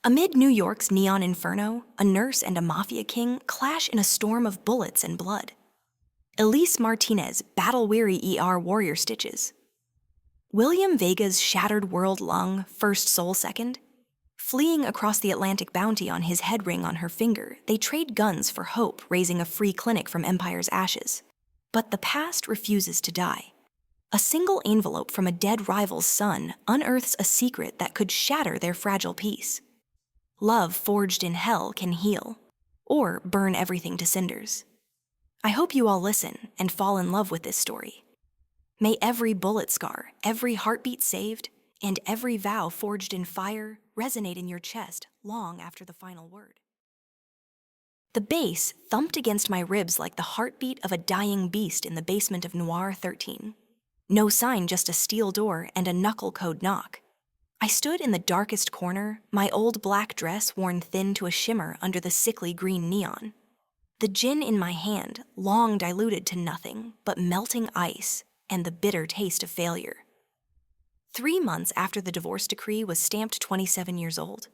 Amid New York's neon inferno, a nurse and a mafia king clash in a storm of bullets and blood. Elise Martinez battle-weary warrior stitches. William Vega's shattered world lung, first soul second. Fleeing across the Atlantic bounty on his head ring on her finger, they trade guns for hope, raising a free clinic from empire's ashes. But the past refuses to die. A single envelope from a dead rival's son unearths a secret that could shatter their fragile peace. Love forged in hell can heal, or burn everything to cinders. I hope you all listen and fall in love with this story. May every bullet scar, every heartbeat saved, and every vow forged in fire resonate in your chest long after the final word. The bass thumped against my ribs like the heartbeat of a dying beast in the basement of Noir 13. No sign, just a steel door and a knuckle code knock. I stood in the darkest corner, my old black dress worn thin to a shimmer under the sickly green neon. The gin in my hand, long diluted to nothing but melting ice and the bitter taste of failure. 3 months after the divorce decree was stamped 27 years old.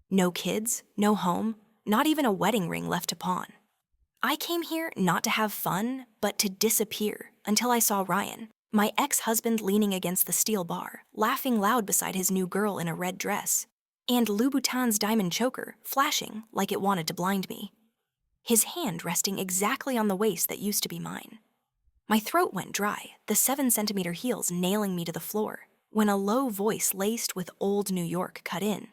No kids, no home, not even a wedding ring left to pawn. I came here not to have fun, but to disappear until I saw Ryan, my ex-husband leaning against the steel bar, laughing loud beside his new girl in a red dress, and Louboutin's diamond choker flashing like it wanted to blind me. His hand resting exactly on the waist that used to be mine. My throat went dry, the 7-centimeter heels nailing me to the floor, when a low voice laced with old New York cut in.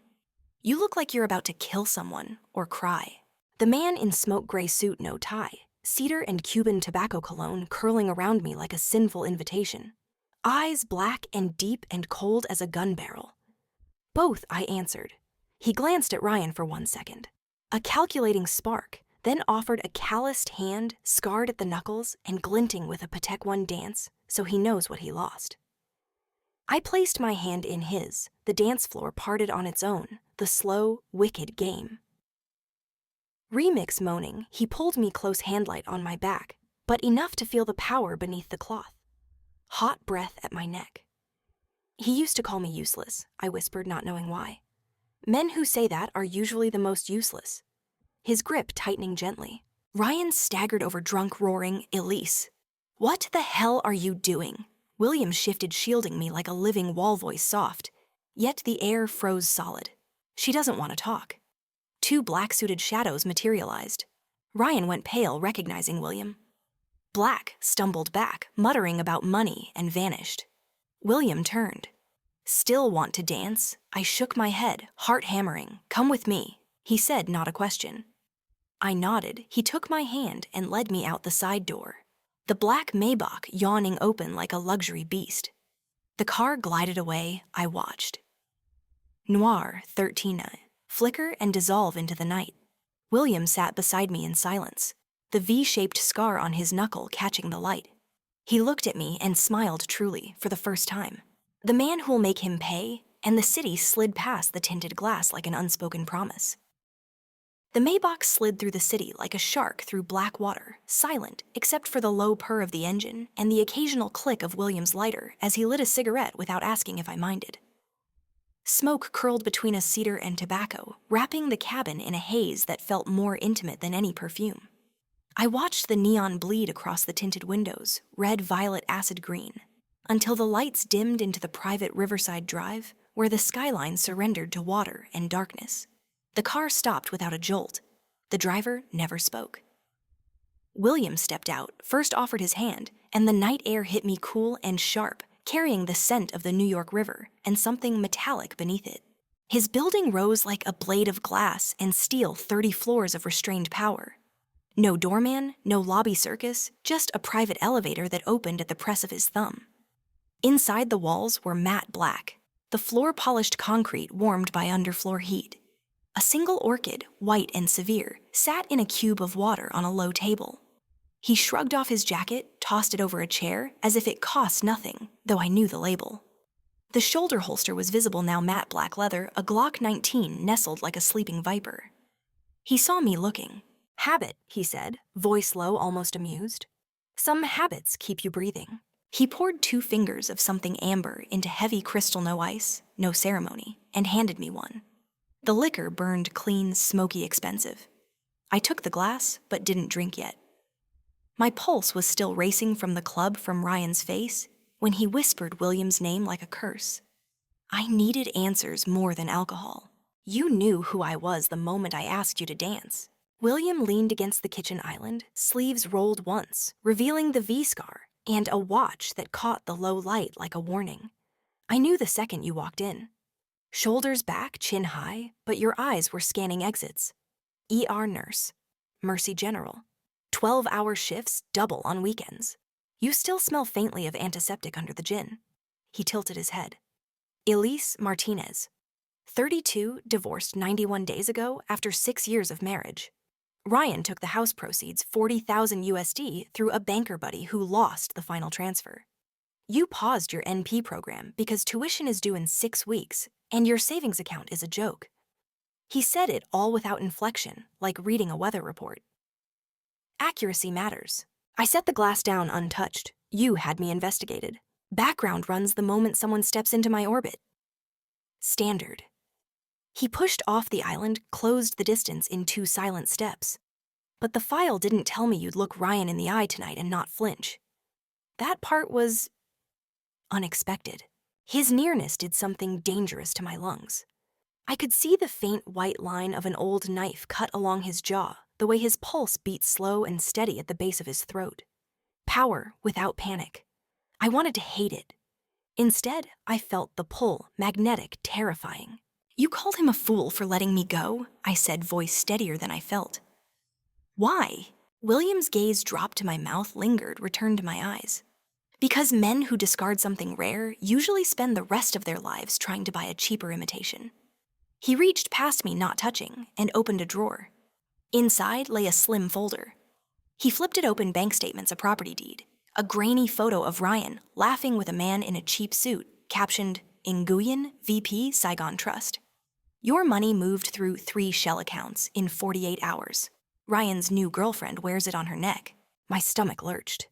"You look like you're about to kill someone or cry." The man in smoke gray suit, no tie, cedar and Cuban tobacco cologne curling around me like a sinful invitation. Eyes black and deep and cold as a gun barrel. "Both," I answered. He glanced at Ryan for 1 second. A calculating spark, then offered a calloused hand, scarred at the knuckles and glinting with a Patek One dance, so he knows what he lost. I placed my hand in his, the dance floor parted on its own, the slow, wicked game. Remix moaning, he pulled me close handlight on my back, but enough to feel the power beneath the cloth. Hot breath at my neck. "He used to call me useless," I whispered, not knowing why. "Men who say that are usually the most useless." His grip tightening gently. Ryan staggered over, drunk, roaring, "Elise, what the hell are you doing?" William shifted, shielding me like a living wall, voice soft, yet the air froze solid. "She doesn't want to talk." 2 black-suited shadows materialized. Ryan went pale, recognizing William. Black stumbled back, muttering about money, and vanished. William turned. "Still want to dance?" I shook my head, heart hammering. "Come with me," he said, not a question. I nodded. He took my hand and led me out the side door. The black Maybach yawning open like a luxury beast. The car glided away. I watched. Noir 13 flicker and dissolve into the night. William sat beside me in silence, the V-shaped scar on his knuckle catching the light. He looked at me and smiled truly, for the first time. The man who'll make him pay, and the city slid past the tinted glass like an unspoken promise. The Maybach slid through the city like a shark through black water, silent except for the low purr of the engine and the occasional click of William's lighter as he lit a cigarette without asking if I minded. Smoke curled between us, cedar and tobacco, wrapping the cabin in a haze that felt more intimate than any perfume. I watched the neon bleed across the tinted windows, red, violet, acid green, until the lights dimmed into the private riverside drive where the skyline surrendered to water and darkness. The car stopped without a jolt. The driver never spoke. William stepped out, first offered his hand, and the night air hit me cool and sharp, carrying the scent of the New York River and something metallic beneath it. His building rose like a blade of glass and steel, 30 floors of restrained power. No doorman, no lobby circus, just a private elevator that opened at the press of his thumb. Inside, the walls were matte black, the floor polished concrete warmed by underfloor heat. A single orchid, white and severe, sat in a cube of water on a low table. He shrugged off his jacket, tossed it over a chair, as if it cost nothing, though I knew the label. The shoulder holster was visible now, matte black leather, a Glock 19 nestled like a sleeping viper. He saw me looking. "Habit," he said, voice low, almost amused. "Some habits keep you breathing." He poured 2 fingers of something amber into heavy crystal, no ice, no ceremony, and handed me one. The liquor burned clean, smoky, expensive. I took the glass, but didn't drink yet. My pulse was still racing from the club from Ryan's face when he whispered William's name like a curse. I needed answers more than alcohol. You knew who I was the moment I asked you to dance. William leaned against the kitchen island, sleeves rolled once, revealing the V-scar and a watch that caught the low light like a warning. I knew the second you walked in. Shoulders back, chin high, but your eyes were scanning exits. ER nurse, Mercy General, 12-hour shifts, double on weekends. You still smell faintly of antiseptic under the gin. He tilted his head. Elise Martinez, 32, divorced 91 days ago after 6 years of marriage. Ryan took the house proceeds, 40,000 USD, through a banker buddy who lost the final transfer. You paused your NP program because tuition is due in 6 weeks, and your savings account is a joke. He said it all without inflection, like reading a weather report. Accuracy matters. I set the glass down untouched. You had me investigated. Background runs the moment someone steps into my orbit. Standard. He pushed off the island, closed the distance in 2 silent steps. But the file didn't tell me you'd look Ryan in the eye tonight and not flinch. That part was unexpected. His nearness did something dangerous to my lungs. I could see the faint white line of an old knife cut along his jaw, the way his pulse beat slow and steady at the base of his throat. Power without panic. I wanted to hate it. Instead, I felt the pull, magnetic, terrifying. You called him a fool for letting me go, I said, voice steadier than I felt. Why? William's gaze dropped to my mouth, lingered, returned to my eyes. Because men who discard something rare usually spend the rest of their lives trying to buy a cheaper imitation. He reached past me, not touching, and opened a drawer. Inside lay a slim folder. He flipped it open, bank statements, a property deed. A grainy photo of Ryan laughing with a man in a cheap suit, captioned, Nguyen, VP, Saigon Trust. Your money moved through 3 shell accounts in 48 hours. Ryan's new girlfriend wears it on her neck. My stomach lurched.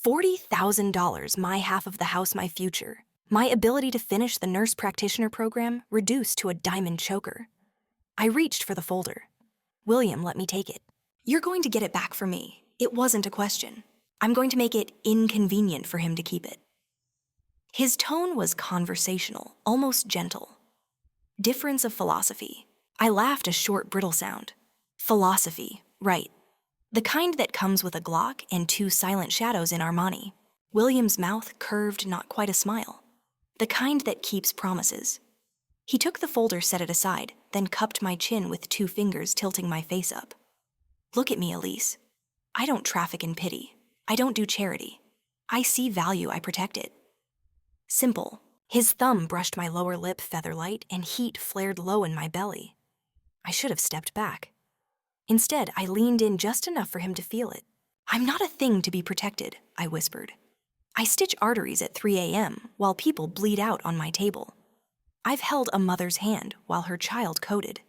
$40,000, my half of the house, my future. My ability to finish the nurse practitioner program reduced to a diamond choker. I reached for the folder. William let me take it. You're going to get it back for me. It wasn't a question. I'm going to make it inconvenient for him to keep it. His tone was conversational, almost gentle. Difference of philosophy. I laughed, a short, brittle sound. Philosophy, right. The kind that comes with a Glock and 2 silent shadows in Armani. William's mouth curved, not quite a smile. The kind that keeps promises. He took the folder, set it aside, then cupped my chin with 2 fingers, tilting my face up. Look at me, Elise. I don't traffic in pity. I don't do charity. I see value, I protect it. Simple. His thumb brushed my lower lip, feather light, and heat flared low in my belly. I should have stepped back. Instead, I leaned in just enough for him to feel it. I'm not a thing to be protected, I whispered. I stitch arteries at 3 a.m. while people bleed out on my table. I've held a mother's hand while her child coded.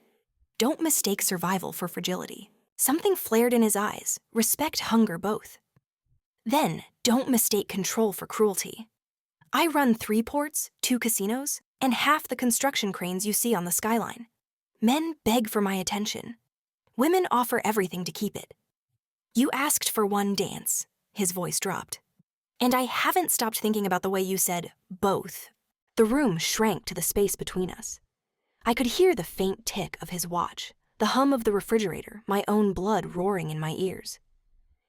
Don't mistake survival for fragility. Something flared in his eyes, respect, hunger, both. Then, don't mistake control for cruelty. I run 3 ports, 2 casinos, and half the construction cranes you see on the skyline. Men beg for my attention. Women offer everything to keep it. You asked for one dance, his voice dropped. And I haven't stopped thinking about the way you said, both. The room shrank to the space between us. I could hear the faint tick of his watch, the hum of the refrigerator, my own blood roaring in my ears.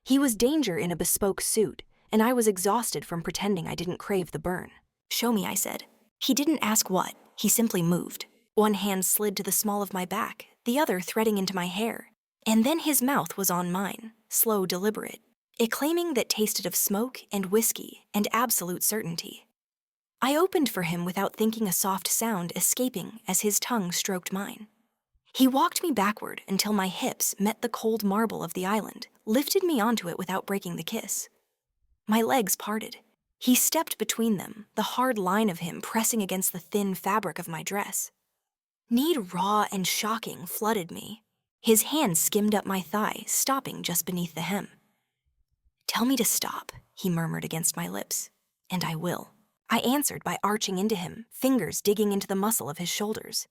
He was danger in a bespoke suit, and I was exhausted from pretending I didn't crave the burn. Show me, I said. He didn't ask what, he simply moved. One hand slid to the small of my back, the other threading into my hair. And then his mouth was on mine, slow, deliberate, a claiming that tasted of smoke and whiskey and absolute certainty. I opened for him without thinking, a soft sound escaping as his tongue stroked mine. He walked me backward until my hips met the cold marble of the island, lifted me onto it without breaking the kiss. My legs parted. He stepped between them, the hard line of him pressing against the thin fabric of my dress. Need raw and shocking flooded me. His hand skimmed up my thigh, stopping just beneath the hem. Tell me to stop, he murmured against my lips, and I will. I answered by arching into him, fingers digging into the muscle of his shoulders.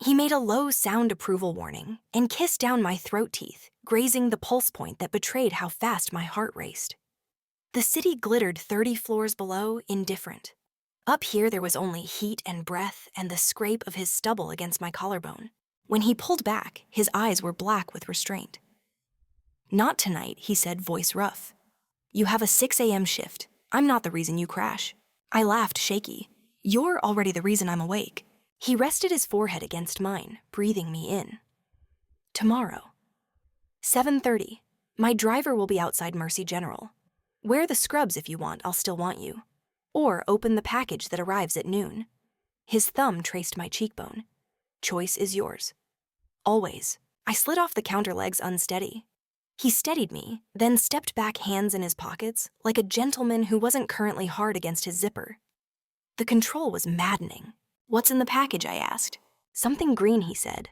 He made a low sound approval warning and kissed down my throat teeth, grazing the pulse point that betrayed how fast my heart raced. The city glittered 30 floors below, indifferent. Up here there was only heat and breath and the scrape of his stubble against my collarbone. When he pulled back, his eyes were black with restraint. "Not tonight," he said, voice rough. "You have a 6 a.m. shift. I'm not the reason you crash." I laughed, shaky. "You're already the reason I'm awake." He rested his forehead against mine, breathing me in. "Tomorrow. 7:30. My driver will be outside Mercy General. Wear the scrubs if you want, I'll still want you. Or open the package that arrives at noon." His thumb traced my cheekbone. "Choice is yours." "Always." I slid off the counter legs unsteady. He steadied me, then stepped back, hands in his pockets, like a gentleman who wasn't currently hard against his zipper. The control was maddening. "What's in the package?" I asked. "Something green," he said,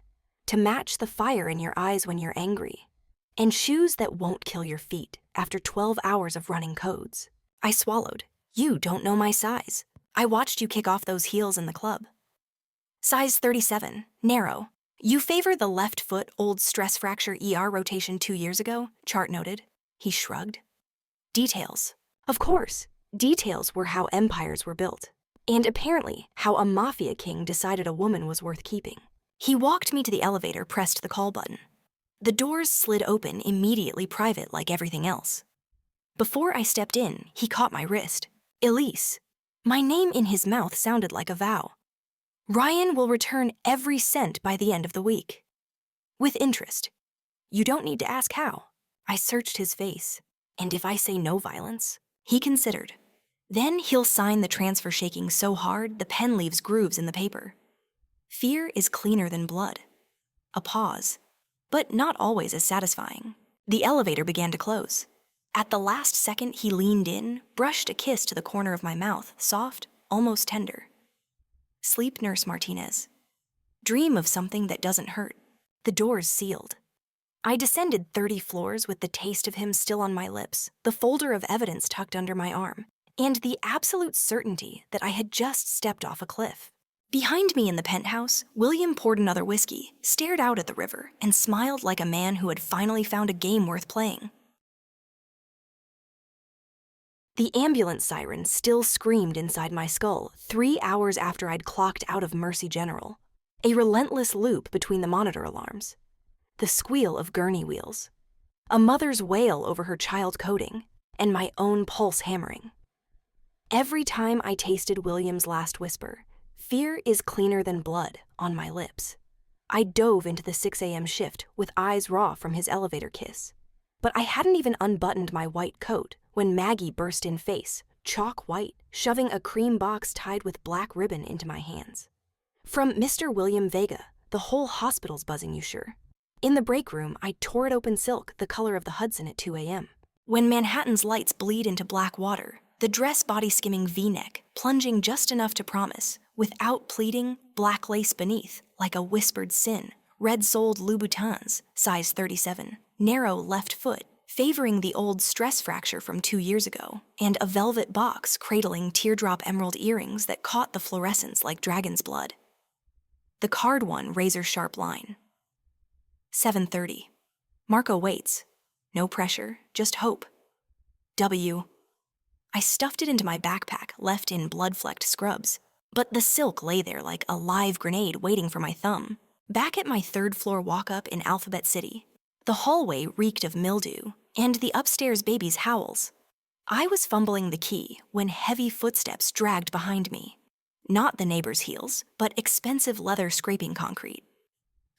"to match the fire in your eyes when you're angry. And shoes that won't kill your feet after 12 hours of running codes." I swallowed. "You don't know my size. I watched you kick off those heels in the club." "Size 37, narrow. You favor the left foot old stress fracture ER rotation 2 years ago," Chart noted. He shrugged. "Details. Of course. Details were how empires were built. And apparently how a mafia king decided a woman was worth keeping." He walked me to the elevator, pressed the call button. The doors slid open, immediately private like everything else. Before I stepped in, he caught my wrist. "Elise." My name in his mouth sounded like a vow. "Ryan will return every cent by the end of the week. With interest. You don't need to ask how." I searched his face. "And if I say no violence?" He considered. "Then he'll sign the transfer, shaking so hard the pen leaves grooves in the paper. Fear is cleaner than blood." A pause, but not always as satisfying. The elevator began to close. At the last second, he leaned in, brushed a kiss to the corner of my mouth, soft, almost tender. "Sleep, Nurse Martinez. Dream of something that doesn't hurt." The doors sealed. I descended 30 floors with the taste of him still on my lips, the folder of evidence tucked under my arm, and the absolute certainty that I had just stepped off a cliff. Behind me in the penthouse, William poured another whiskey, stared out at the river, and smiled like a man who had finally found a game worth playing. The ambulance siren still screamed inside my skull 3 hours after I'd clocked out of Mercy General, a relentless loop between the monitor alarms, the squeal of gurney wheels, a mother's wail over her child coding, and my own pulse hammering. Every time I tasted William's last whisper, "Fear is cleaner than blood," on my lips, I dove into the 6 a.m. shift with eyes raw from his elevator kiss. But I hadn't even unbuttoned my white coat when Maggie burst in face, chalk white, shoving a cream box tied with black ribbon into my hands. "From Mr. William Vega, the whole hospital's buzzing you, sure." In the break room, I tore it open silk, the color of the Hudson at 2 a.m. When Manhattan's lights bleed into black water, the dress body skimming V-neck, plunging just enough to promise, without pleading, black lace beneath, like a whispered sin, red-soled Louboutins, size 37, narrow left foot, favoring the old stress fracture from 2 years ago, and a velvet box cradling teardrop emerald earrings that caught the fluorescence like dragon's blood. The card one razor-sharp line. 7:30. Marco waits. No pressure, just hope. W. I stuffed it into my backpack, left in blood-flecked scrubs, but the silk lay there like a live grenade waiting for my thumb. Back at my third-floor walk-up in Alphabet City, the hallway reeked of mildew, and the upstairs baby's howls. I was fumbling the key when heavy footsteps dragged behind me. Not the neighbor's heels, but expensive leather scraping concrete.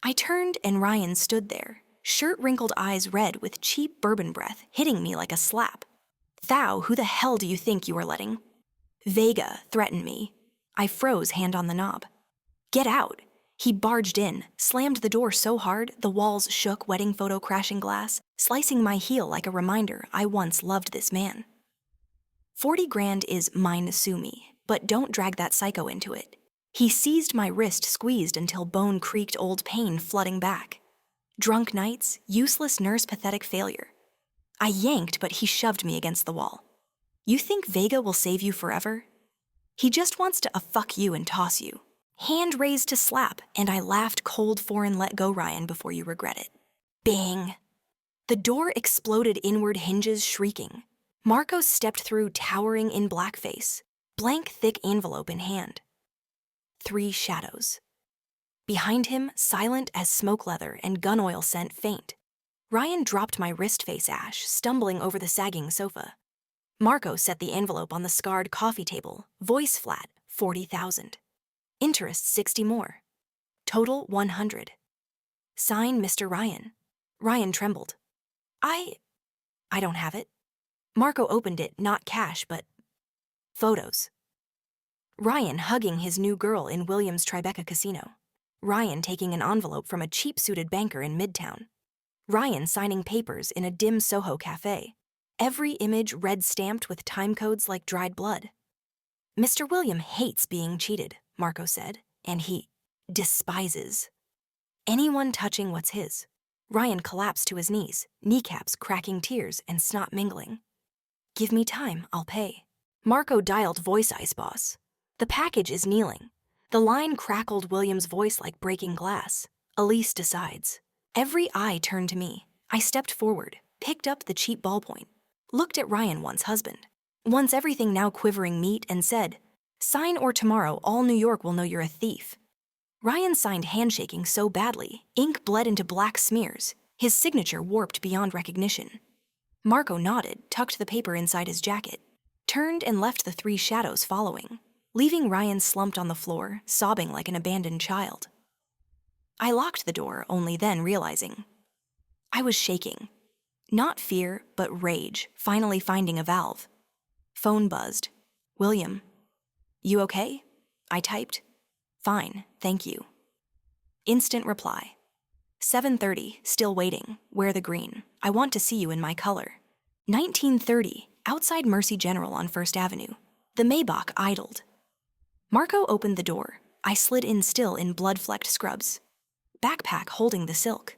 I turned and Ryan stood there, shirt-wrinkled eyes red with cheap bourbon breath hitting me like a slap. "Thou, who the hell do you think you are letting?" "Vega," threatened me. I froze, hand on the knob. "Get out." He barged in, slammed the door so hard the walls shook, wedding photo crashing glass, slicing my heel like a reminder I once loved this man. 40 grand is mine, sue me, but don't drag that psycho into it. He seized my wrist, squeezed until bone creaked, old pain flooding back. Drunk nights, useless nurse, pathetic failure. I yanked, but he shoved me against the wall. "You think Vega will save you forever? He just wants to fuck you and toss you. Hand raised to slap, and I laughed cold foreign let go Ryan before you regret it. Bang! The door exploded inward, hinges shrieking. Marco stepped through, towering in blackface, blank thick envelope in hand. 3 shadows. Behind him, silent as smoke leather and gun oil scent faint. Ryan dropped my wrist face ash, stumbling over the sagging sofa. Marco set the envelope on the scarred coffee table, voice flat, 40,000. Interest 60 more. Total 100. Sign Mr. Ryan. Ryan trembled. I don't have it. Marco opened it, not cash, but photos. Ryan hugging his new girl in William's Tribeca casino. Ryan taking an envelope from a cheap-suited banker in Midtown. Ryan signing papers in a dim Soho cafe. Every image red-stamped with time codes like dried blood. Mr. William hates being cheated, Marco said, and he despises anyone touching what's his. Ryan collapsed to his knees, kneecaps cracking, tears and snot mingling. Give me time, I'll pay. Marco dialed voice ice boss. The package is kneeling. The line crackled, William's voice like breaking glass. Elise decides. Every eye turned to me. I stepped forward, picked up the cheap ballpoint, looked at Ryan, once husband, once everything, now quivering meat, and said, sign or tomorrow all New York will know you're a thief. Ryan signed, handshaking so badly, ink bled into black smears, his signature warped beyond recognition. Marco nodded, tucked the paper inside his jacket, turned and left the 3 shadows following, leaving Ryan slumped on the floor, sobbing like an abandoned child. I locked the door, only then realizing I was shaking. Not fear, but rage, finally finding a valve. Phone buzzed. William. You okay? I typed. Fine, thank you. Instant reply. 7:30, still waiting. Wear the green. I want to see you in my color. 19:30, outside Mercy General on First Avenue. The Maybach idled. Marco opened the door. I slid in, still in blood-flecked scrubs. Backpack holding the silk.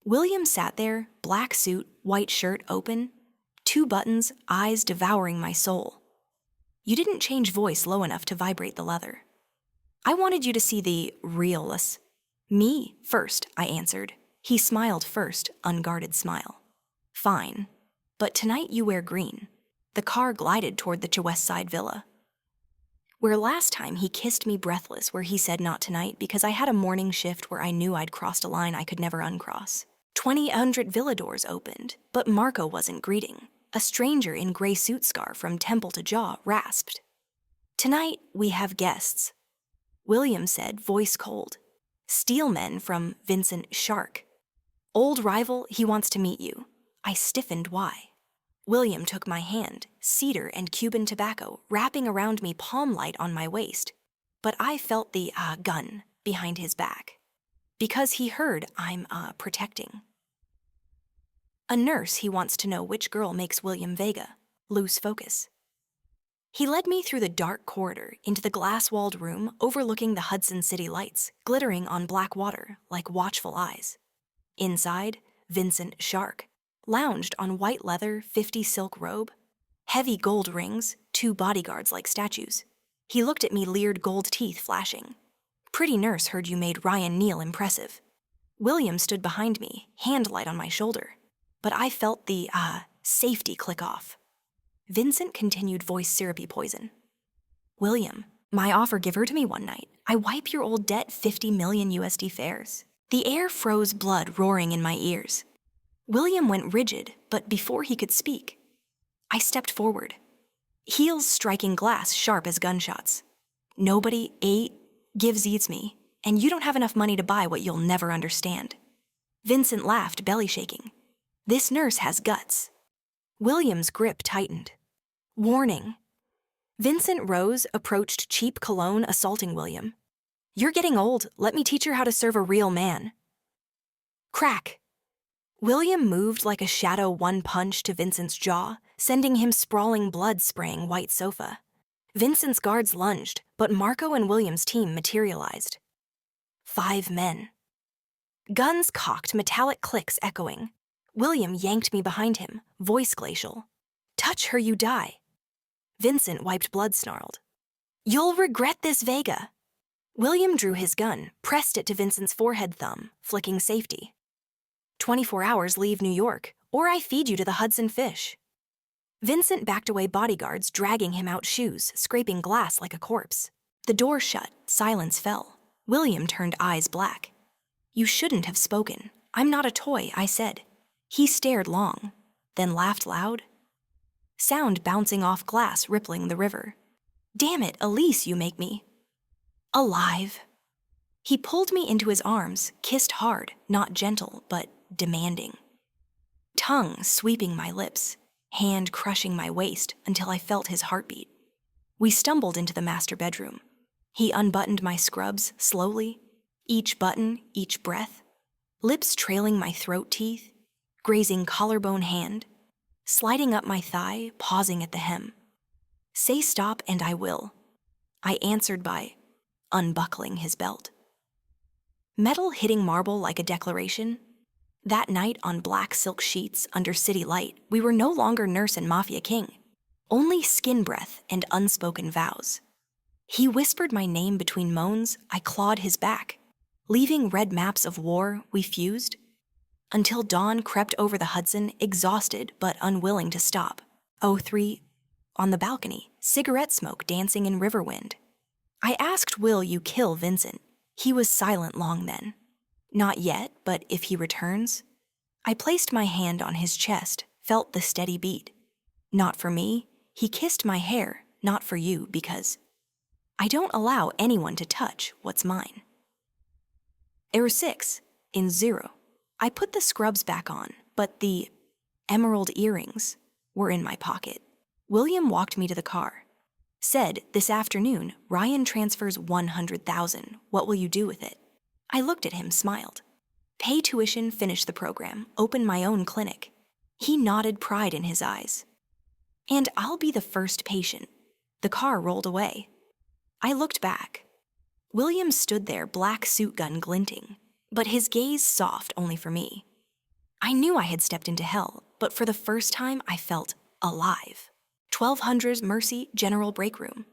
William sat there, black suit, white shirt open, 2 buttons, eyes devouring my soul. You didn't change voice low enough to vibrate the leather. I wanted you to see the real us. Me first, I answered. He smiled first, unguarded smile. Fine, but tonight you wear green. The car glided toward the West Side villa. Where last time he kissed me breathless, where he said not tonight because I had a morning shift where I knew I'd crossed a line I could never uncross. 200 villa doors opened, but Marco wasn't greeting. A stranger in gray suit scarf from temple to jaw rasped. Tonight we have guests. William said, voice cold. Steelmen from Vincent Shark. Old rival, he wants to meet you. I stiffened, why? William took my hand, cedar and Cuban tobacco wrapping around me, palm light on my waist. But I felt the gun behind his back. Because he heard I'm protecting. A nurse, he wants to know which girl makes William Vega lose focus. He led me through the dark corridor into the glass-walled room overlooking the Hudson City lights, glittering on black water like watchful eyes. Inside, Vincent Shark lounged on white leather 50 silk robe, heavy gold rings, 2 bodyguards like statues. He looked at me, leered, gold teeth flashing. Pretty nurse heard you made Ryan kneel, impressive. William stood behind me, hand light on my shoulder. But I felt the, safety click off. Vincent continued, voice syrupy poison. William, my offer, give her to me one night. I wipe your old debt, 50 million USD fares. The air froze, blood roaring in my ears. William went rigid, but before he could speak, I stepped forward. Heels striking glass sharp as gunshots. Nobody eats me, and you don't have enough money to buy what you'll never understand. Vincent laughed, belly shaking. This nurse has guts. William's grip tightened. Warning. Vincent rose, approached cheap cologne, assaulting William. You're getting old. Let me teach her how to serve a real man. Crack. William moved like a shadow, one punch to Vincent's jaw, sending him sprawling, blood-spraying white sofa. Vincent's guards lunged, but Marco and William's team materialized. 5 men. Guns cocked, metallic clicks echoing. William yanked me behind him, voice glacial. Touch her, you die. Vincent wiped blood, snarled. You'll regret this, Vega. William drew his gun, pressed it to Vincent's forehead thumb, flicking safety. 24 hours leave New York, or I feed you to the Hudson fish. Vincent backed away, bodyguards dragging him out, shoes scraping glass like a corpse. The door shut, silence fell. William turned, eyes black. You shouldn't have spoken. I'm not a toy, I said. He stared long, then laughed loud. Sound bouncing off glass, rippling the river. Damn it, Elise, you make me. Alive. He pulled me into his arms, kissed hard, not gentle, but demanding. Tongue sweeping my lips, hand crushing my waist until I felt his heartbeat. We stumbled into the master bedroom. He unbuttoned my scrubs slowly, each button, each breath, lips trailing my throat teeth, grazing collarbone hand, sliding up my thigh, pausing at the hem. Say stop and I will. I answered by unbuckling his belt. Metal hitting marble like a declaration. That night on black silk sheets under city light, we were no longer nurse and mafia king, only skin breath and unspoken vows. He whispered my name between moans, I clawed his back, leaving red maps of war we fused, until dawn crept over the Hudson, exhausted but unwilling to stop. 03, on the balcony, cigarette smoke dancing in river wind. I asked, will you kill Vincent? He was silent long then. Not yet, but if he returns? I placed my hand on his chest, felt the steady beat. Not for me, he kissed my hair, not for you, because I don't allow anyone to touch what's mine. Error 6, in 0. I put the scrubs back on, but the emerald earrings were in my pocket. William walked me to the car. Said, this afternoon, Ryan transfers $100,000. What will you do with it? I looked at him, smiled. Pay tuition, finish the program, open my own clinic. He nodded, pride in his eyes. And I'll be the first patient. The car rolled away. I looked back. William stood there, black suit gun glinting, but his gaze soft only for me. I knew I had stepped into hell, but for the first time I felt alive. 1200's Mercy General Break Room.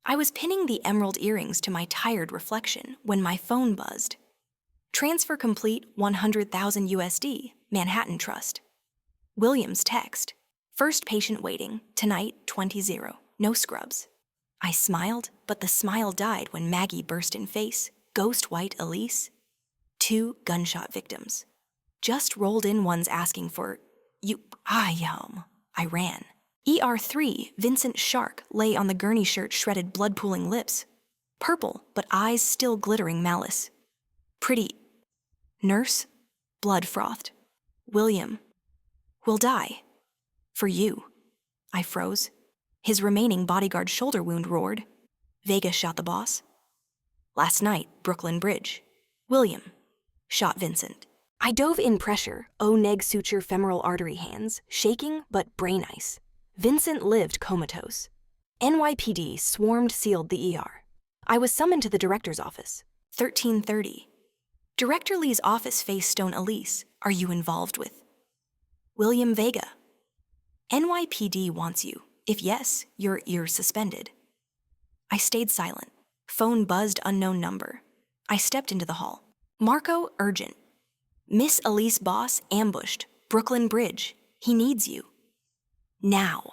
I was pinning the emerald earrings to my tired reflection when my phone buzzed. Transfer complete, 100,000 USD, Manhattan Trust. William's text. First patient waiting, tonight, 20-0, no scrubs. I smiled, but the smile died when Maggie burst in face, ghost white Elise. 2 gunshot victims. Just rolled in, ones asking for, I ran. ER3, Vincent Shark, lay on the gurney shirt, shredded blood-pooling lips. Purple, but eyes still glittering malice. Pretty. Nurse, blood frothed. William, will die. For you. I froze. His remaining bodyguard shoulder wound roared. Vega shot the boss. Last night, Brooklyn Bridge. William shot Vincent. I dove in, pressure, neg suture femoral artery hands, shaking but brain ice. Vincent lived comatose. NYPD swarmed, sealed the ER. I was summoned to the director's office. 13:30. Director Lee's office faced stone. Elise, are you involved with William Vega? NYPD wants you. If yes, your ears suspended. I stayed silent. Phone buzzed, unknown number. I stepped into the hall. Marco, urgent. Miss Elise, boss, ambushed. Brooklyn Bridge. He needs you. Now.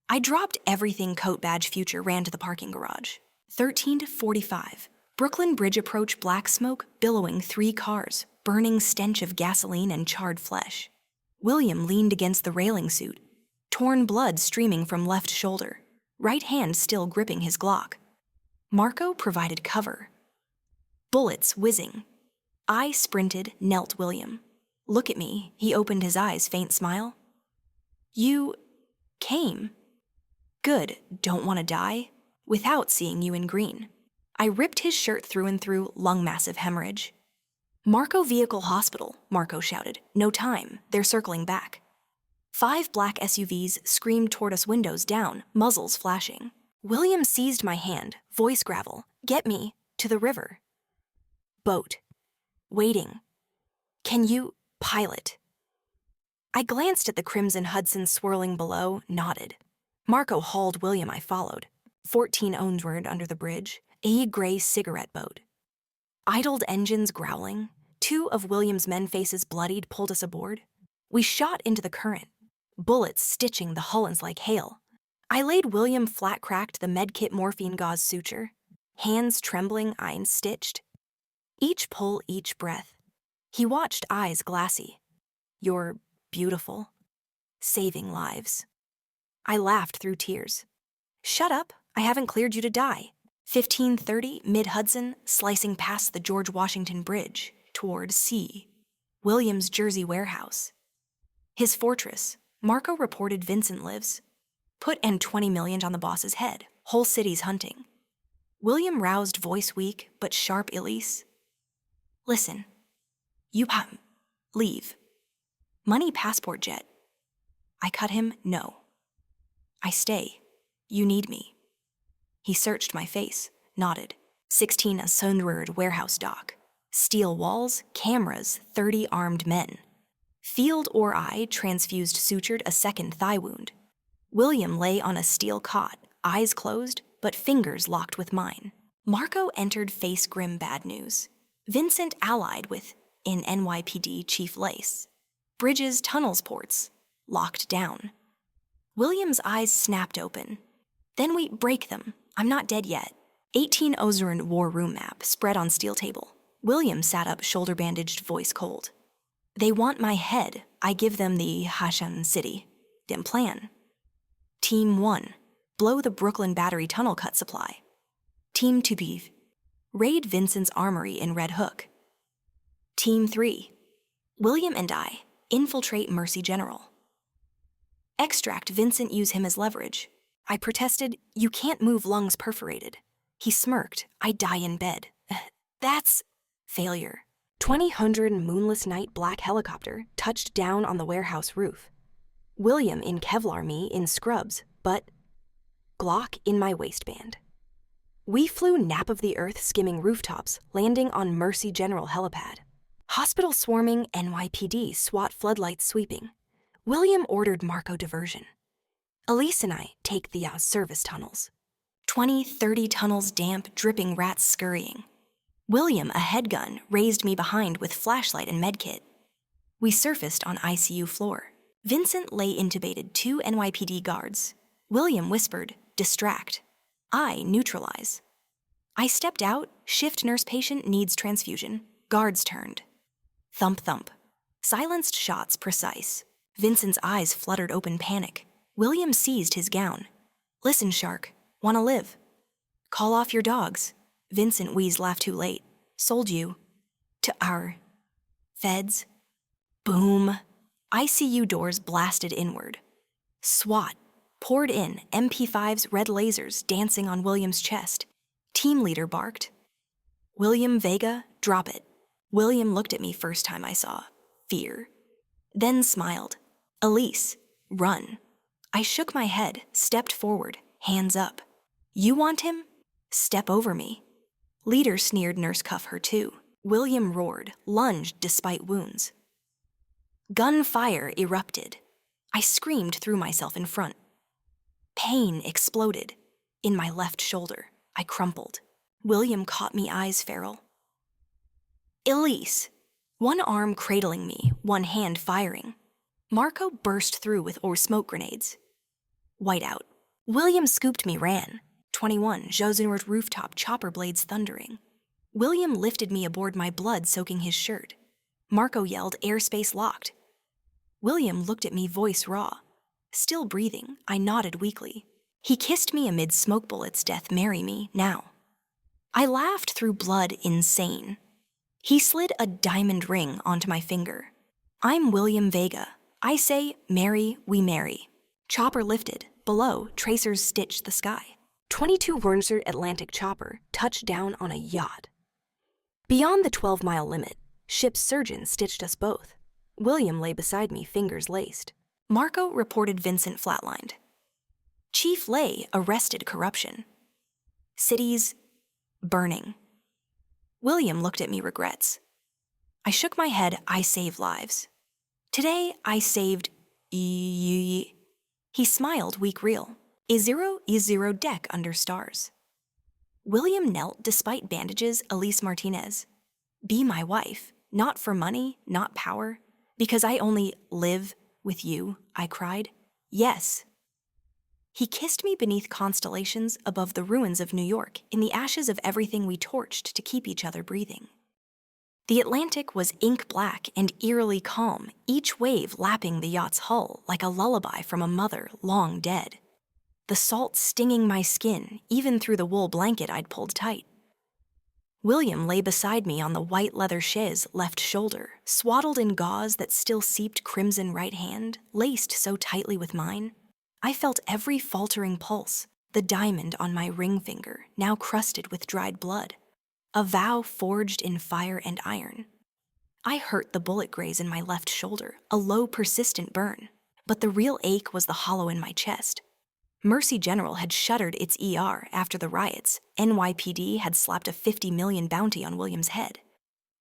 I dropped everything, coat, badge, future, ran to the parking garage. 13:45. Brooklyn Bridge approach, black smoke, billowing, 3 cars, burning stench of gasoline and charred flesh. William leaned against the railing suit, torn blood streaming from left shoulder, right hand still gripping his Glock. Marco provided cover. Bullets whizzing. I sprinted, knelt William. Look at me, he opened his eyes, faint smile. You came. Good, don't want to die? Without seeing you in green. I ripped his shirt through and through, lung massive hemorrhage. Marco vehicle hospital, Marco shouted. No time, they're circling back. 5 black SUVs screamed toward us, windows down, muzzles flashing. William seized my hand, voice gravel. Get me to the river. Boat. Waiting. Can you pilot? I glanced at the crimson Hudson swirling below, nodded. Marco hauled William, I followed. 14 onward under the bridge, A gray cigarette boat. Idled engines growling. 2 of William's men faces bloodied pulled us aboard. We shot into the current, bullets stitching the hullens like hail. I laid William flat-cracked the medkit morphine gauze suture. Hands trembling, eyes stitched. Each pull, each breath. He watched, eyes glassy. You're beautiful. Saving lives. I laughed through tears. Shut up, I haven't cleared you to die. 1530, mid-Hudson, slicing past the George Washington Bridge, toward C. William's Jersey warehouse. His fortress, Marco reported Vincent lives. Put and 20 million on the boss's head, whole city's hunting. William roused, voice weak, but sharp. Elise. Listen. You leave. Money, passport, jet. I cut him, no. I stay. You need me. He searched my face, nodded. 16 a sundered warehouse dock. Steel walls, cameras, 30 armed men. Field or eye transfused sutured a second thigh wound. William lay on a steel cot, eyes closed, but fingers locked with mine. Marco entered face grim bad news. Vincent allied with, in NYPD Chief Lace. Bridges, tunnels, ports, locked down. William's eyes snapped open. Then we break them. I'm not dead yet. 18 Ozeran war room map spread on steel table. William sat up, shoulder bandaged, voice cold. They want my head. I give them the Hashan city. Dim plan. Team 1. Blow the Brooklyn Battery tunnel cut supply. Team 2. Raid Vincent's armory in Red Hook. Team 3. William and I infiltrate Mercy General. Extract Vincent, use him as leverage. I protested, you can't move, lungs perforated. He smirked, I die in bed. That's failure. 2000 moonless night black helicopter touched down on the warehouse roof. William in Kevlar, me in scrubs, but Glock in my waistband. We flew nap of the earth skimming rooftops, landing on Mercy General helipad. Hospital swarming, NYPD SWAT floodlights sweeping. William ordered Marco diversion. Elise and I take the service tunnels. 20, 30 tunnels damp, dripping, rats scurrying. William, a head gun, raised me behind with flashlight and medkit. We surfaced on ICU floor. Vincent lay intubated, 2 NYPD guards. William whispered, distract. I neutralize. I stepped out, shift nurse patient needs transfusion. Guards turned. Thump thump. Silenced shots, precise. Vincent's eyes fluttered open, panic. William seized his gown. Listen, Shark, wanna live? Call off your dogs. Vincent wheezed, laughed too late. Sold you. To our feds. Boom. ICU doors blasted inward. SWAT poured in, MP5s, red lasers dancing on William's chest. Team leader barked. William Vega, drop it. William looked at me first time I saw. Fear. Then smiled. Elise, run. I shook my head, stepped forward, hands up. You want him? Step over me. Leader sneered, nurse cuff her too. William roared, lunged despite wounds. Gunfire erupted. I screamed, threw myself in front. Pain exploded. In my left shoulder, I crumpled. William caught me, eyes feral. Elise, one arm cradling me, one hand firing. Marco burst through with smoke grenades. Whiteout. William scooped me, ran. 21, Josenwert rooftop, chopper blades thundering. William lifted me aboard, my blood soaking his shirt. Marco yelled, airspace locked. William looked at me, voice raw. Still breathing, I nodded weakly. He kissed me amid smoke bullets, death, marry me, now. I laughed through blood, insane. He slid a diamond ring onto my finger. I'm William Vega. I say, marry, we marry. Chopper lifted. Below, tracers stitched the sky. 22 Wernser Atlantic chopper touched down on a yacht. Beyond the 12-mile limit, ship's surgeon stitched us both. William lay beside me, fingers laced. Marco reported Vincent flatlined. Chief Lay arrested corruption. Cities burning. William looked at me, regrets. I shook my head, I save lives. Today, I saved He smiled, weak, real. Is zero deck under stars. William knelt despite bandages. Elise Martinez. Be my wife, not for money, not power, because I only live with you, I cried. Yes. He kissed me beneath constellations above the ruins of New York, in the ashes of everything we torched to keep each other breathing. The Atlantic was ink black and eerily calm, each wave lapping the yacht's hull like a lullaby from a mother long dead. The salt stinging my skin, even through the wool blanket I'd pulled tight. William lay beside me on the white leather chaise left shoulder, swaddled in gauze that still seeped crimson right hand, laced so tightly with mine. I felt every faltering pulse, the diamond on my ring finger, now crusted with dried blood. A vow forged in fire and iron. I hurt the bullet graze in my left shoulder, a low, persistent burn, but the real ache was the hollow in my chest. Mercy General had shuttered its ER after the riots. NYPD had slapped a $50 million bounty on William's head.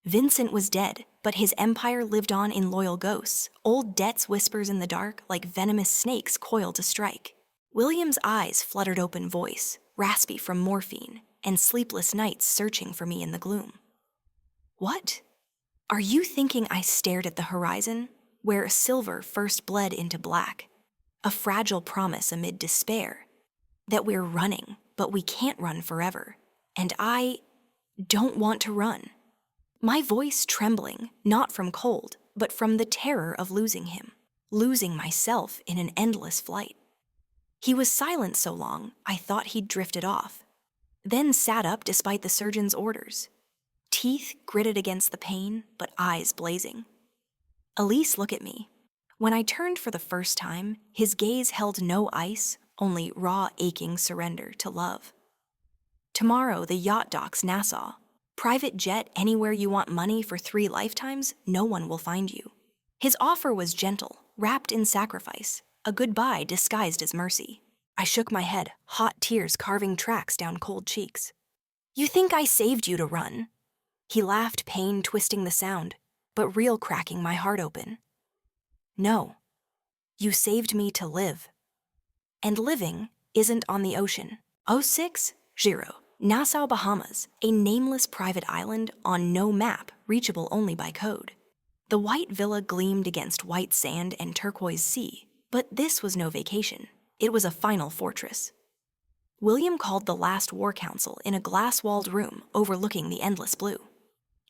Vincent was dead, but his empire lived on in loyal ghosts, old debts whispers in the dark like venomous snakes coiled to strike. William's eyes fluttered open voice, raspy from morphine, and sleepless nights searching for me in the gloom. What? Are you thinking I stared at the horizon, where silver first bled into black? A fragile promise amid despair, that we're running, but we can't run forever, and I don't want to run. My voice trembling, not from cold, but from the terror of losing him, losing myself in an endless flight. He was silent so long, I thought he'd drifted off, then sat up despite the surgeon's orders, teeth gritted against the pain, but eyes blazing. Elise, look at me. When I turned for the first time, his gaze held no ice, only raw, aching surrender to love. Tomorrow, the yacht docks Nassau. Private jet anywhere you want money for 3 lifetimes, no one will find you. His offer was gentle, wrapped in sacrifice, a goodbye disguised as mercy. I shook my head, hot tears carving tracks down cold cheeks. You think I saved you to run? He laughed, pain twisting the sound, but real cracking my heart open. No, you saved me to live. And living isn't on the ocean. 06, Giro, Nassau, Bahamas, a nameless private island on no map, reachable only by code. The white villa gleamed against white sand and turquoise sea, but this was no vacation. It was a final fortress. William called the last war council in a glass-walled room overlooking the endless blue.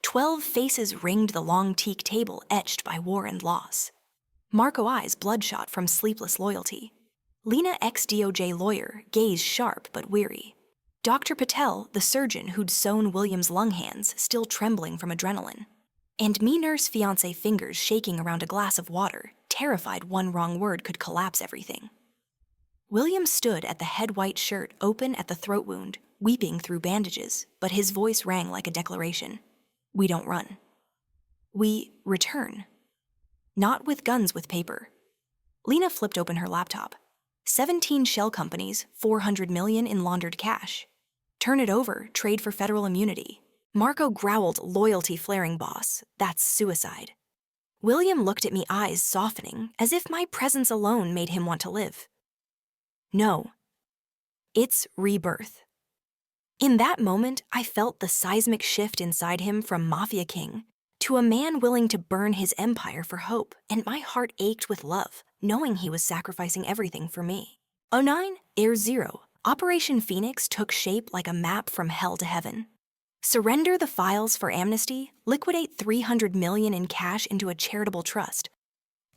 12 faces ringed the long teak table etched by war and loss. Marco eyes bloodshot from sleepless loyalty. Lena, ex-DOJ lawyer, gazed sharp but weary. Dr. Patel, the surgeon who'd sewn William's lung hands, still trembling from adrenaline. And me nurse fiancé fingers shaking around a glass of water, terrified one wrong word could collapse everything. William stood at the head white shirt open at the throat wound, weeping through bandages, but his voice rang like a declaration. We don't run. We return. Not with guns, with paper. Lena flipped open her laptop. 17 shell companies, 400 million in laundered cash. Turn it over, trade for federal immunity. Marco growled, loyalty flaring boss. That's suicide. William looked at me, eyes softening, as if my presence alone made him want to live. No. It's rebirth. In that moment, I felt the seismic shift inside him from mafia king to a man willing to burn his empire for hope, and my heart ached with love, knowing he was sacrificing everything for me. 09, Air Zero, Operation Phoenix took shape like a map from hell to heaven. Surrender the files for amnesty, liquidate 300 million in cash into a charitable trust,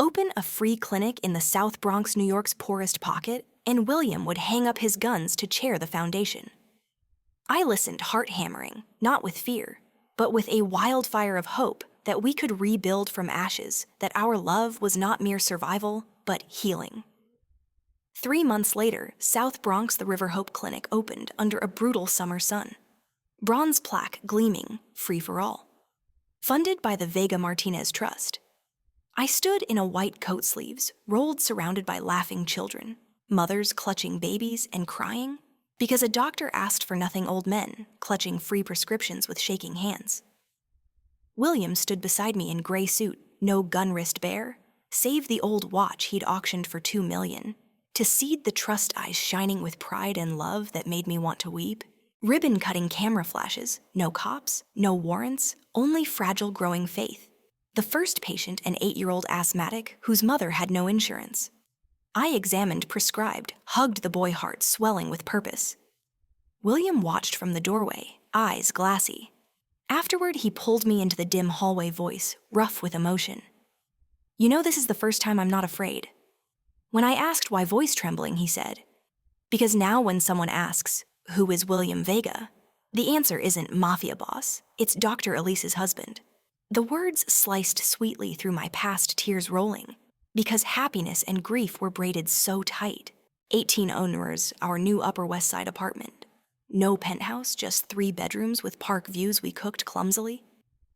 open a free clinic in the South Bronx, New York's poorest pocket, and William would hang up his guns to chair the foundation. I listened, heart hammering, not with fear, but with a wildfire of hope that we could rebuild from ashes, that our love was not mere survival, but healing. 3 months later, South Bronx, the River Hope Clinic opened under a brutal summer sun. Bronze plaque gleaming, free for all. Funded by the Vega Martinez Trust. I stood in a white coat sleeves, rolled surrounded by laughing children, mothers clutching babies and crying, because a doctor asked for nothing, old men clutching free prescriptions with shaking hands. William stood beside me in gray suit, no gun wrist bare, save the old watch he'd auctioned for $2 million, to seed the trust eyes shining with pride and love that made me want to weep. Ribbon-cutting camera flashes, no cops, no warrants, only fragile growing faith. The first patient, an 8-year-old asthmatic whose mother had no insurance. I examined, prescribed, hugged the boy, heart swelling with purpose. William watched from the doorway, eyes glassy. Afterward, he pulled me into the dim hallway, voice rough with emotion. "You know, this is the first time I'm not afraid." When I asked why voice trembling, he said, "Because now when someone asks, 'Who is William Vega?' the answer isn't mafia boss, it's Dr. Elise's husband." The words sliced sweetly through my past, tears rolling, because happiness and grief were braided so tight. 18 owners, our new Upper West Side apartment. No penthouse, just 3 bedrooms with park views we cooked clumsily.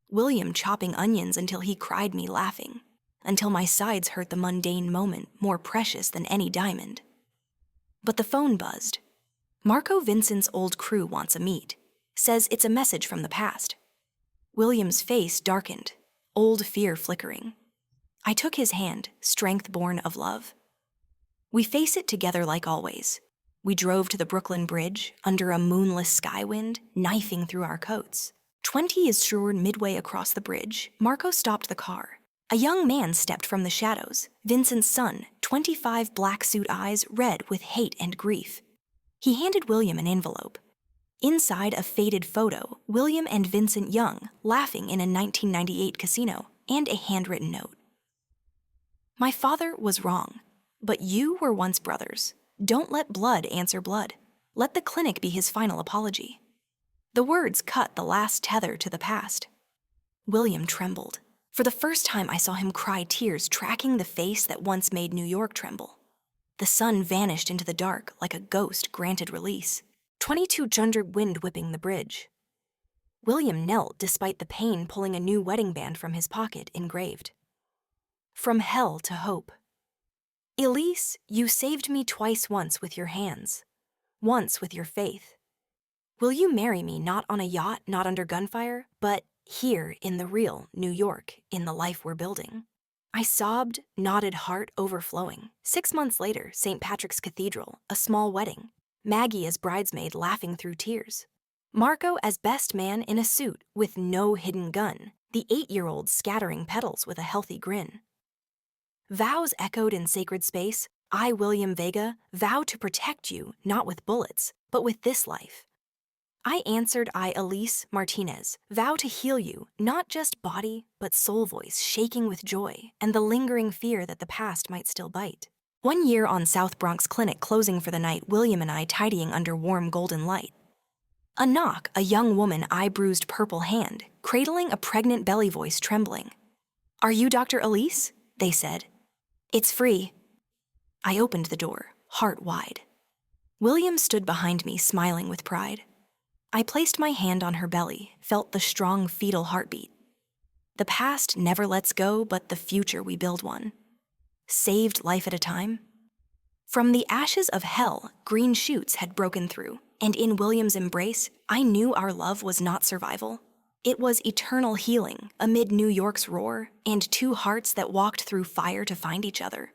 William chopping onions until he cried, me laughing, until my sides hurt, the mundane moment more precious than any diamond. But the phone buzzed. Marco Vincent's old crew wants a meet, says it's a message from the past. William's face darkened, old fear flickering. I took his hand, strength born of love. We face it together like always. We drove to the Brooklyn Bridge, under a moonless sky wind, knifing through our coats. 20 is sure midway across the bridge, Marco stopped the car. A young man stepped from the shadows, Vincent's son, 25, black suit eyes red with hate and grief. He handed William an envelope. Inside, a faded photo, William and Vincent Young laughing in a 1998 casino, and a handwritten note. "My father was wrong, but you were once brothers. Don't let blood answer blood. Let the clinic be his final apology." The words cut the last tether to the past. William trembled. For the first time, I saw him cry, tears tracking the face that once made New York tremble. The sun vanished into the dark like a ghost granted release. 2200 wind whipping the bridge. William knelt despite the pain, pulling a new wedding band from his pocket, engraved. "From hell to hope." "Elise, you saved me twice, once with your hands, once with your faith. Will you marry me, not on a yacht, not under gunfire, but here in the real New York, in the life we're building?" I sobbed, nodded, heart overflowing. 6 months later, St. Patrick's Cathedral, a small wedding. Maggie as bridesmaid, laughing through tears. Marco as best man in a suit with no hidden gun, the 8-year-old scattering petals with a healthy grin. Vows echoed in sacred space. I, William Vega, vow to protect you, not with bullets, but with this life. I answered, I, Elise Martinez, vow to heal you, not just body, but soul, voice shaking with joy and the lingering fear that the past might still bite. 1 year on South Bronx Clinic closing for the night, William and I tidying under warm golden light. A knock, a young woman, eye-bruised purple hand, cradling a pregnant belly, voice trembling. "Are you Dr. Elise?" they said. "It's free." I opened the door, heart wide. William stood behind me, smiling with pride. I placed my hand on her belly, felt the strong fetal heartbeat. The past never lets go, but the future we build one. Saved life at a time. From the ashes of hell, green shoots had broken through, and in William's embrace, I knew our love was not survival. It was eternal healing amid New York's roar, and 2 hearts that walked through fire to find each other.